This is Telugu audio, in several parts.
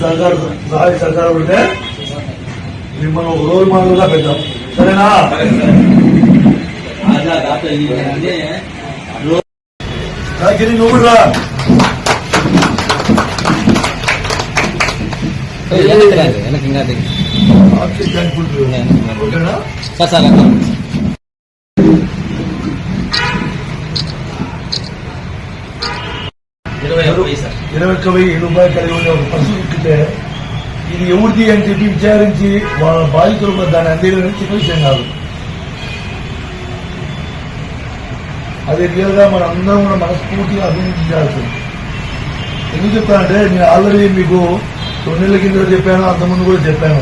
సహాయ సహకారం ఉంటే మిమ్మల్ని ఒక రోజు మాటలుగా పెడతాం. సరేనా? నువ్వు కూడా ఓకేనా? 21,000 రూపాయలు కలిగి ఉండే ఒక పశువు ఇక్కితే ఇది ఎవరిది అని చెప్పి విచారించి వాళ్ళ బాధితులు దాన్ని అందేయడం చిన్న విషయం కాదు. అది రియల్ గా మన అందరం కూడా మనస్ఫూర్తిగా అభినందించాల్సింది. ఎందుకు చెప్తానంటే నేను ఆల్రెడీ మీకు 2 నెలల కింద చెప్పాను, అంతకుముందు కూడా చెప్పాను.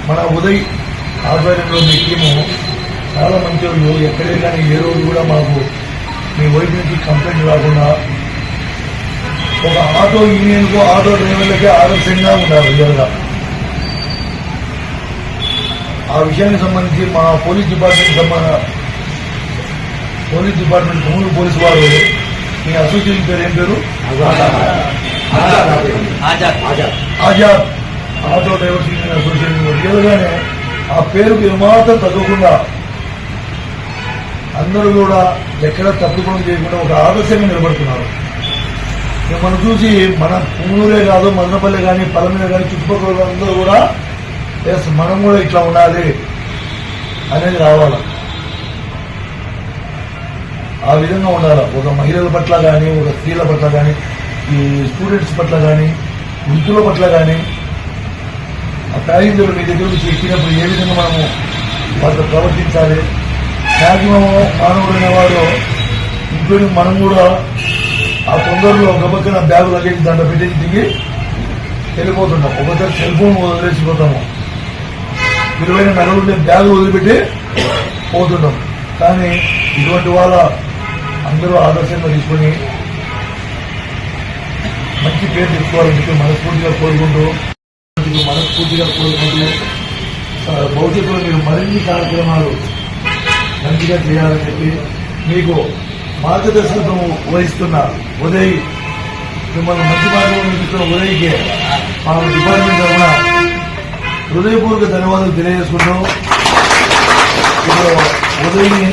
మన ఉదయ్ ఆధ్వర్యంలో మీ టీము చాలా మంచి వాళ్ళు. ఎక్కడే కానీ ఏ రోజు కూడా మాకు మీ వైపు నుంచి కంప్లైంట్ రాకుండా ఒక ఆటో యూనియన్ కు ఆటో డ్రైవర్లకే ఆదర్శంగా ఉండాలి రియల్గా. ఆ విషయానికి సంబంధించి మా పోలీస్ డిపార్ట్మెంట్ తమ్ముడు పోలీసు వారు మీ అసోసియేషన్ పేరు ఏం పేరు? Azad auto drivers union association. రియల్గానే ఆ పేరుకు ఏమాత్రం తగ్గకుండా అందరూ కూడా ఎక్కడ తప్పుకోవడం చేయకుండా ఒక ఆదర్శంగా నిలబడుతున్నారు. మనం చూసి మన పుంగూరే కాదు, మదనపల్లి కానీ, పలమీద కానీ, చుట్టుపక్కల అందరూ కూడా ఎస్ మనం కూడా ఇట్లా ఉండాలి అనేది రావాలి. ఆ విధంగా ఉండాలి. ఒక మహిళల పట్ల కానీ, ఒక స్త్రీల పట్ల కానీ, ఈ స్టూడెంట్స్ పట్ల కానీ, వృత్తుల పట్ల కానీ ఆ ప్యాసింజర్లు మీ దగ్గర నుంచి ఎక్కినప్పుడు ఏ విధంగా మనము వాళ్ళతో ప్రవర్తించాలి. మ్యాక్సిమం మానవుడు అనేవాడు ఇంక్లూడింగ్ మనం కూడా ఆ తొందరలో గబక్కన బ్యాగు లగేజ్ దాంట్లో పెట్టేసి దిగి వెళ్ళిపోతున్నాం. ఒకసారి సెల్ ఫోన్ వదిలేసిపోతాము, విలువైన నగలుండే బ్యాగులు వదిలిపెట్టి పోతున్నాం. కానీ ఇటువంటి వాళ్ళ అందరూ ఆదర్శంగా తీసుకొని మంచి పేరు తెచ్చుకోవాలని చెప్పి మనస్ఫూర్తిగా కోరుకుంటూ భవిష్యత్తులో మీరు మరిన్ని కార్యక్రమాలు మంచిగా చేయాలని చెప్పి మీకు మార్గదర్శకత్వం వహిస్తున్న ఉదయ్, మిమ్మల్ని మంచి మార్గంలో నిలుస్తున్న ఉదయ్కి మా డిపార్ట్మెంట్ తరఫున హృదయపూర్వక ధన్యవాదాలు తెలియజేసుకుంటూ ఉదయ్ని